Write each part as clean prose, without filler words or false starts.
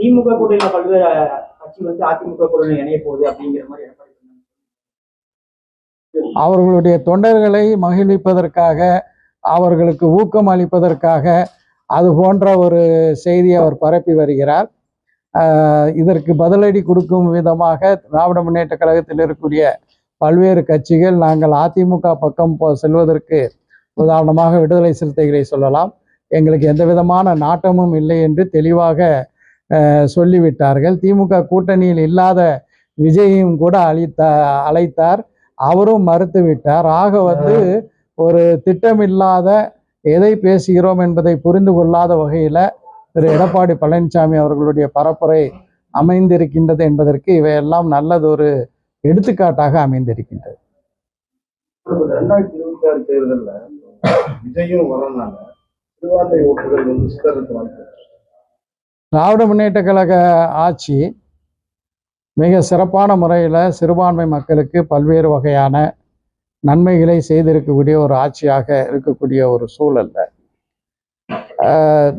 திமுக கூட பல்வேறு கட்சி அதிமுக கூட இணைய போகுது அப்படிங்கிற மாதிரி எடப்பாடி அவர்களுடைய தொண்டர்களை மகிழ்விப்பதற்காக, அவர்களுக்கு ஊக்கம் அளிப்பதற்காக அது போன்ற ஒரு செய்தியை அவர் பரப்பி வருகிறார். இதற்கு பதிலடி கொடுக்கும் விதமாக திராவிட முன்னேற்ற கழகத்தில் இருக்கக்கூடிய பல்வேறு கட்சிகள் நாங்கள் அதிமுக பக்கம் செல்வதற்கு உதாரணமாக விடுதலை சிறுத்தைகளை சொல்லலாம், எங்களுக்கு எந்த விதமான நாட்டமும் இல்லை என்று தெளிவாக சொல்லிவிட்டார்கள். திமுக கூட்டணியில் இல்லாத விஜயும் கூட அழைத்தார், அவரும் மறுத்துவிட்டார். ஆக ஒரு திட்டமில்லாத எதை பேசுகிறோம் என்பதை புரிந்து கொள்ளாத வகையில் திரு எடப்பாடி பழனிசாமி அவர்களுடைய பரப்புரை அமைந்திருக்கின்றது என்பதற்கு இவையெல்லாம் நல்லதொரு எடுத்துக்காட்டாக அமைந்திருக்கின்றது. 2026 தேர்தலில் விஜயும் வரனால சிறுபான்மை ஓட்டுகள் திராவிட முன்னேற்ற கழக ஆட்சி மிக சிறப்பான முறையில் சிறுபான்மை மக்களுக்கு பல்வேறு வகையான நன்மைகளை செய்திருக்கக்கூடிய ஒரு ஆட்சியாக இருக்கக்கூடிய ஒரு சூழல்ல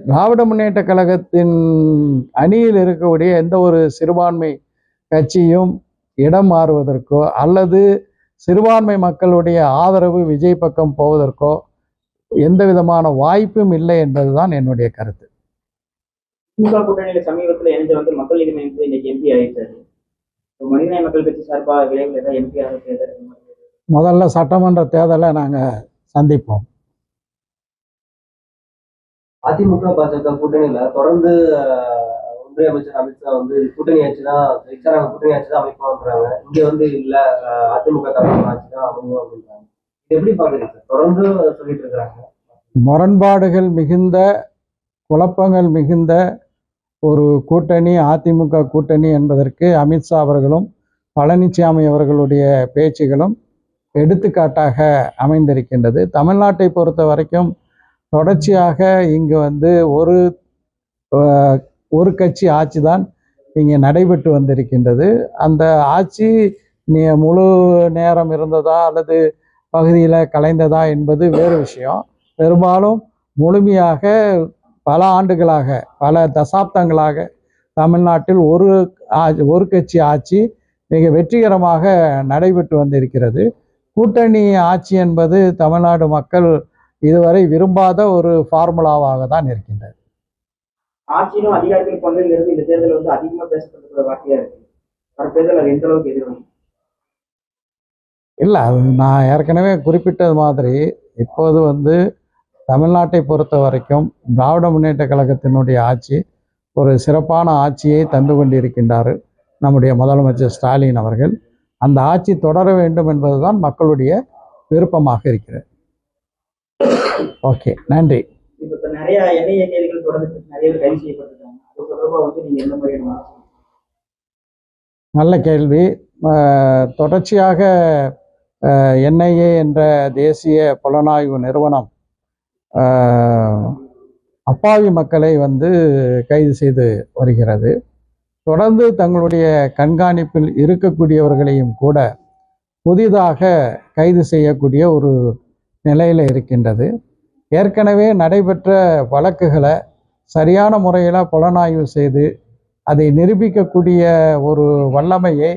திராவிட முன்னேற்ற கழகத்தின் அணியில் இருக்கக்கூடிய எந்த ஒரு சிறுபான்மை கட்சியும் இடம் மாறுவதற்கோ அல்லது சிறுபான்மை மக்களுடைய ஆதரவு விஜய் பக்கம் போவதற்கோ எந்த விதமான வாய்ப்பும் இல்லை என்பதுதான் என்னுடைய கருத்து. திமுக கூட்டணியில சமீபத்தில் இணைஞ்ச மக்கள் நீதி மையம் இன்னைக்கு எம்பி ஆயிட்டாரு. மனிதநேய மக்கள் கட்சி சார்பாக விரைவில் ஏதாவது எம்பி ஆக முதல்ல சட்டமன்ற தேர்தலை நாங்கள் சந்திப்போம். அதிமுக பாஜக கூட்டணியில தொடர்ந்து ஒன்றிய அமைச்சர் அமித்ஷா கூட்டணி ஆட்சி தான் கூட்டணி ஆட்சி தான் அமைக்கணும்ன்றாங்க. இங்க இல்ல அதிமுக தலைமை ஆட்சி தான் அமையும் அப்படின்றாங்க. எப்படி பாக்குறீங்க சார்? தொடர்ந்து சொல்லிட்டு இருக்கிறாங்க. முரண்பாடுகள் மிகுந்த, குழப்பங்கள் மிகுந்த ஒரு கூட்டணி அதிமுக கூட்டணி என்பதற்கு அமித்ஷா அவர்களும் பழனிசாமி அவர்களுடைய பேச்சுகளும் எடுத்துக்காட்டாக அமைந்திருக்கின்றது. தமிழ்நாட்டை பொறுத்த வரைக்கும் தொடர்ச்சியாக இங்கு ஒரு கட்சி ஆட்சி தான் இங்கே நடைபெற்று வந்திருக்கின்றது. அந்த ஆட்சி முழு நேரம் இருந்ததா அல்லது பகுதியில் கலைந்ததா என்பது வேறு விஷயம். பெரும்பாலும் முழுமையாக பல ஆண்டுகளாக, பல தசாப்தங்களாக தமிழ்நாட்டில் ஒரு கட்சி ஆட்சி மிக வெற்றிகரமாக நடைபெற்று வந்திருக்கிறது. கூட்டணி ஆட்சி என்பது தமிழ்நாடு மக்கள் இதுவரை விரும்பாத ஒரு ஃபார்முலாவாக தான் இருக்கின்றது. ஆட்சியிலும் அதிகாரத்தில் பங்குங்கிறது இந்த தேர்தல் அதிகமாக பேசப்பட்ட வார்த்தையா இருக்கு. தேர்தல் அது எந்த அளவுக்கு எதிர்ப்பு இல்லை, அது நான் ஏற்கனவே குறிப்பிட்டது மாதிரி இப்போது தமிழ்நாட்டை பொறுத்த வரைக்கும் திராவிட முன்னேற்ற கழகத்தினுடைய ஆட்சி ஒரு சிறப்பான ஆட்சியை தந்து கொண்டிருக்கின்றார் நம்முடைய முதலமைச்சர் ஸ்டாலின் அவர்கள். அந்த ஆட்சி தொடர வேண்டும் என்பதுதான் மக்களுடைய விருப்பமாக இருக்கிறது. ஓகே, நன்றி. நிறைய என்ஐஏ கைதிகள் தொடர்ந்து நிறைய பேர் கைது செய்யப்பட்டிருக்காங்க. அது தொடர்பாக நீங்க எந்த மாதிரியான? நல்ல கேள்வி. தொடர்ச்சியாக என்ஐஏ என்ற தேசிய புலனாய்வு நிறுவனம் அப்பாவி மக்களை கைது செய்து வருகிறது. தொடர்ந்து தங்களுடைய கண்காணிப்பில் இருக்கக்கூடியவர்களையும் கூட புதிதாக கைது செய்யக்கூடிய ஒரு நிலையில் இருக்கின்றது. ஏற்கனவே நடைபெற்ற வழக்குகளை சரியான முறையில் புலனாய்வு செய்து அதை நிரூபிக்கக்கூடிய ஒரு வல்லமையை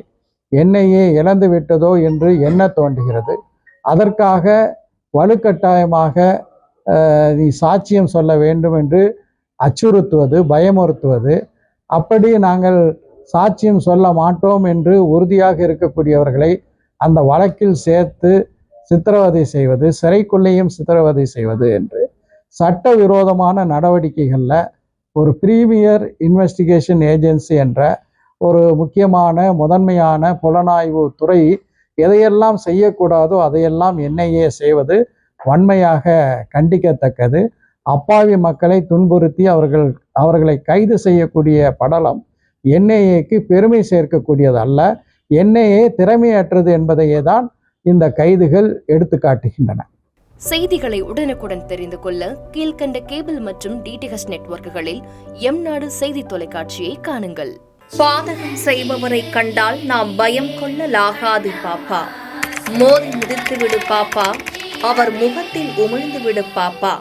என்ஐஏ இழந்து விட்டதோ என்று எண்ண தோன்றுகிறது. அதற்காக வலுக்கட்டாயமாக நீ சாட்சியம் சொல்ல வேண்டும் என்று அச்சுறுத்துவது, பயமுறுத்துவது, அப்படி நாங்கள் சாட்சியம் சொல்ல மாட்டோம் என்று உறுதியாக இருக்கக்கூடியவர்களை அந்த வழக்கில் சேர்த்து சித்திரவதை செய்வது, சிறைக்குள்ளேயும் சித்திரவதை செய்வது என்று சட்டவிரோதமான நடவடிக்கைகளில் ஒரு பிரீமியர் இன்வெஸ்டிகேஷன் ஏஜென்சி என்ற ஒரு முக்கியமான முதன்மையான புலனாய்வு துறை எதையெல்லாம் செய்யக்கூடாதோ அதையெல்லாம் என்ஐஏ செய்வது வன்மையாக கண்டிக்கத்தக்கது. அப்பாவி மக்களை துன்புறுத்தி அவர்களை கைது செய்யக்கூடிய படலம் என்ஐஏக்கு பெருமை சேர்க்கக்கூடியது அல்ல, என்ஐஏ திறமையற்றது என்பதையே தான் இந்த கைதுகள் எடுத்து காட்டுகின்றன. செய்திகளை உடனுக்குடன் தெரிந்து கொள்ள கீழ்கண்ட கேபிள் மற்றும் டிடிஹெச் நெட்வொர்க்குகளில் எம்நாடு செய்தி தொலைக்காட்சியை காணுங்கள். பாதகம் செய்பவரை கண்டால் நாம் பயம் கொள்ளலாகாது பாப்பா. மோதி மிதித்து விடு பாப்பா, அவர் முகத்தில் உமிழ்ந்து விடு பாப்பா.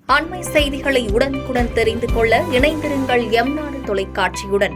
அண்மை செய்திகளை உடனுக்குடன் தெரிந்து கொள்ள இணைந்திருங்கள் எம் நாடு தொலைக்காட்சியுடன்.